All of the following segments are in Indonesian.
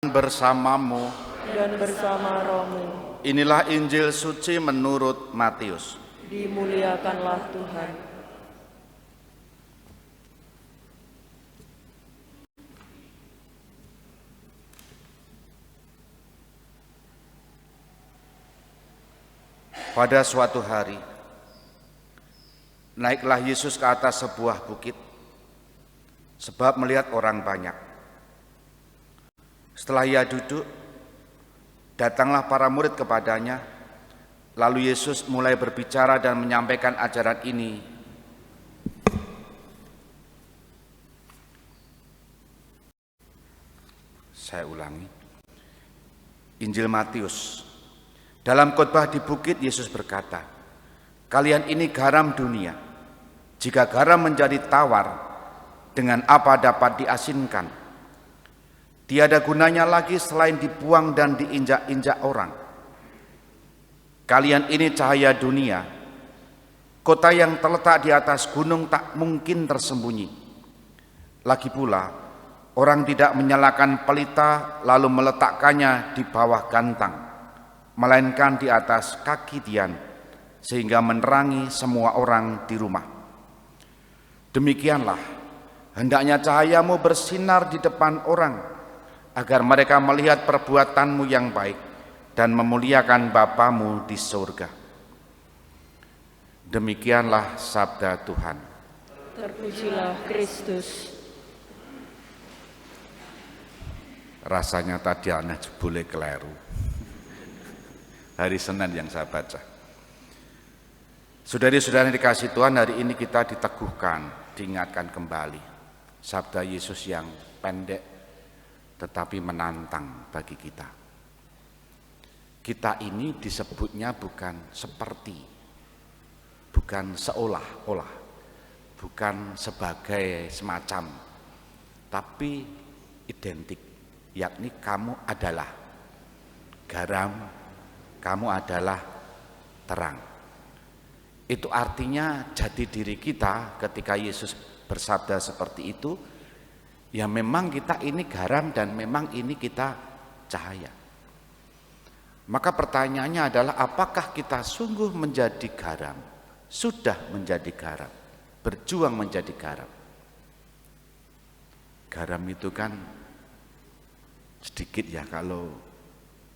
bersamamu dan bersama rohmu. Inilah Injil suci menurut Matius. Dimuliakanlah Tuhan. Pada suatu hari, naiklah Yesus ke atas sebuah bukit, sebab melihat orang banyak. Setelah ia duduk, datanglah para murid kepadanya. Lalu Yesus mulai berbicara dan menyampaikan ajaran ini. Saya ulangi. Injil Matius. Dalam khotbah di bukit, Yesus berkata, "Kalian ini garam dunia. Jika garam menjadi tawar, dengan apa dapat diasinkan? Tiada gunanya lagi selain dibuang dan diinjak-injak orang. Kalian ini cahaya dunia. Kota yang terletak di atas gunung tak mungkin tersembunyi. Lagi pula, orang tidak menyalakan pelita lalu meletakkannya di bawah gantang, melainkan di atas kaki tian, sehingga menerangi semua orang di rumah. Demikianlah, hendaknya cahayamu bersinar di depan orang, agar mereka melihat perbuatanmu yang baik dan memuliakan Bapamu di surga." Demikianlah sabda Tuhan. Terpujilah Kristus. Rasanya tadi aneh jebule keliru. Hari Senin yang saya baca. Saudari-saudari dikasih Tuhan, hari ini kita diteguhkan, diingatkan kembali sabda Yesus yang pendek tetapi menantang bagi kita. Kita ini disebutnya bukan seperti, bukan seolah-olah, bukan sebagai semacam, tapi identik, yakni kamu adalah garam, kamu adalah terang. Itu artinya jati diri kita ketika Yesus bersabda seperti itu, ya memang kita ini garam dan memang ini kita cahaya. Maka pertanyaannya adalah, apakah kita sungguh menjadi garam? Sudah menjadi garam, berjuang menjadi garam. Garam itu kan sedikit ya, kalau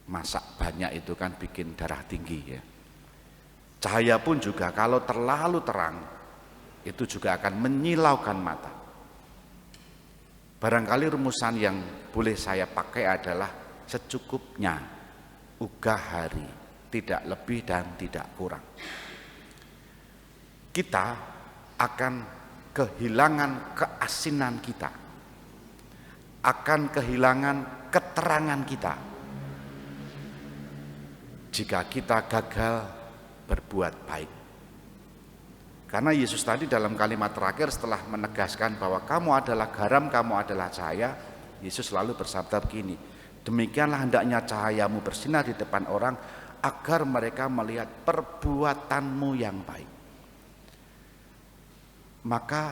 masak banyak itu kan bikin darah tinggi ya. Cahaya pun juga kalau terlalu terang itu juga akan menyilaukan mata. Barangkali rumusan yang boleh saya pakai adalah secukupnya, ugah hari, tidak lebih dan tidak kurang. Kita akan kehilangan keasinan kita, akan kehilangan keterangan kita jika kita gagal berbuat baik. Karena Yesus tadi dalam kalimat terakhir setelah menegaskan bahwa kamu adalah garam, kamu adalah cahaya, Yesus selalu bersabda begini, "Demikianlah hendaknya cahayamu bersinar di depan orang, agar mereka melihat perbuatanmu yang baik." Maka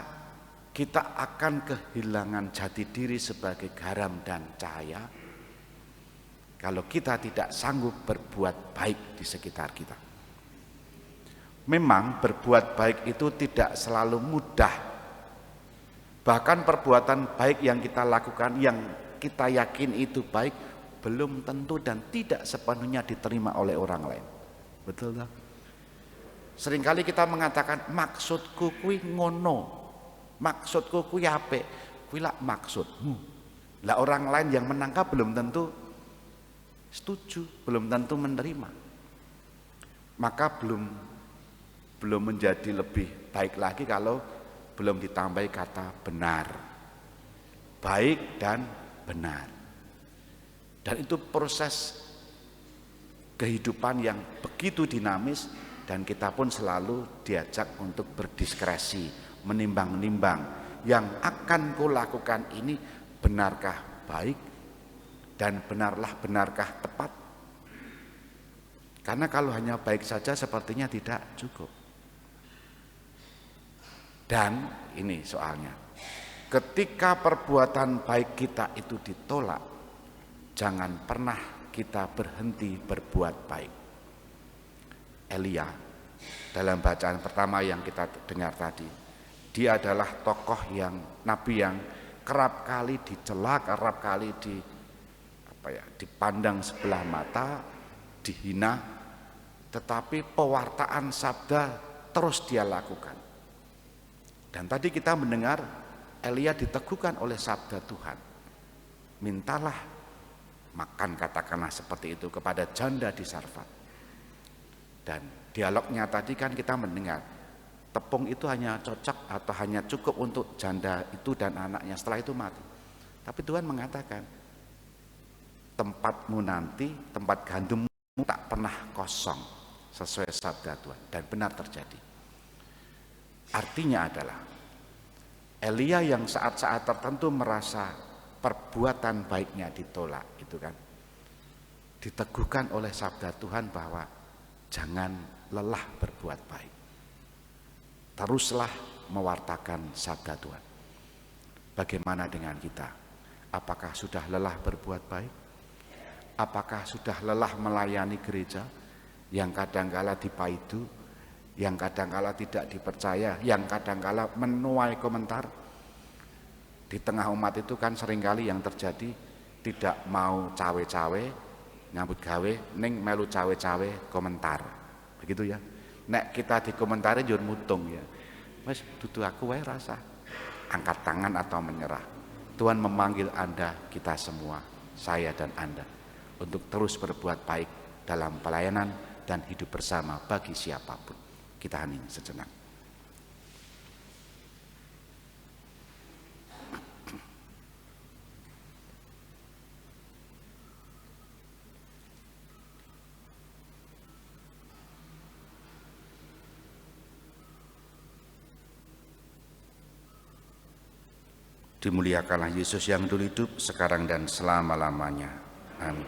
kita akan kehilangan jati diri sebagai garam dan cahaya kalau kita tidak sanggup berbuat baik di sekitar kita. Memang berbuat baik itu tidak selalu mudah. Bahkan perbuatan baik yang kita lakukan, yang kita yakin itu baik, belum tentu dan tidak sepenuhnya diterima oleh orang lain. Betul tak? Seringkali kita mengatakan, maksudku kui ngono, maksudku kui apik, kui lak maksudmu. Lah orang lain yang menangkap belum tentu setuju, belum tentu menerima. Maka belum menjadi lebih baik lagi kalau belum ditambahi kata benar. Baik dan benar. Dan itu proses kehidupan yang begitu dinamis, dan kita pun selalu diajak untuk berdiskresi, menimbang-nimbang yang akan kulakukan ini benarkah baik dan benarkah tepat. Karena kalau hanya baik saja sepertinya tidak cukup. Dan ini soalnya, ketika perbuatan baik kita itu ditolak, jangan pernah kita berhenti berbuat baik. Elia, dalam bacaan pertama yang kita dengar tadi, dia adalah tokoh nabi yang kerap kali dicela, kerap kali dipandang sebelah mata, dihina, tetapi pewartaan sabda terus dia lakukan. Dan tadi kita mendengar Elia diteguhkan oleh sabda Tuhan. Mintalah makan, katakanlah seperti itu, kepada janda di Sarfat. Dan dialognya tadi kan kita mendengar tepung itu hanya cocok atau hanya cukup untuk janda itu dan anaknya, setelah itu mati. Tapi Tuhan mengatakan, tempatmu nanti, tempat gandummu tak pernah kosong, sesuai sabda Tuhan. Dan benar terjadi. Artinya adalah Elia yang saat-saat tertentu merasa perbuatan baiknya ditolak, itu kan, diteguhkan oleh sabda Tuhan bahwa jangan lelah berbuat baik. Teruslah mewartakan sabda Tuhan. Bagaimana dengan kita? Apakah sudah lelah berbuat baik? Apakah sudah lelah melayani gereja yang kadangkala dipaidu, yang kadangkala tidak dipercaya, yang kadangkala menuai komentar? Di tengah umat itu kan seringkali yang terjadi tidak mau cawe-cawe, nyambut gawe, ning melu cawe-cawe komentar. Begitu ya. Nek kita dikomentari njur mutung ya. Wes dudu aku wae rasa. Angkat tangan atau menyerah. Tuhan memanggil Anda, kita semua, saya dan Anda, untuk terus berbuat baik dalam pelayanan dan hidup bersama bagi siapapun. Kita hening sejenak. Dimuliakanlah Yesus yang dulu hidup, sekarang dan selama-lamanya. Amin.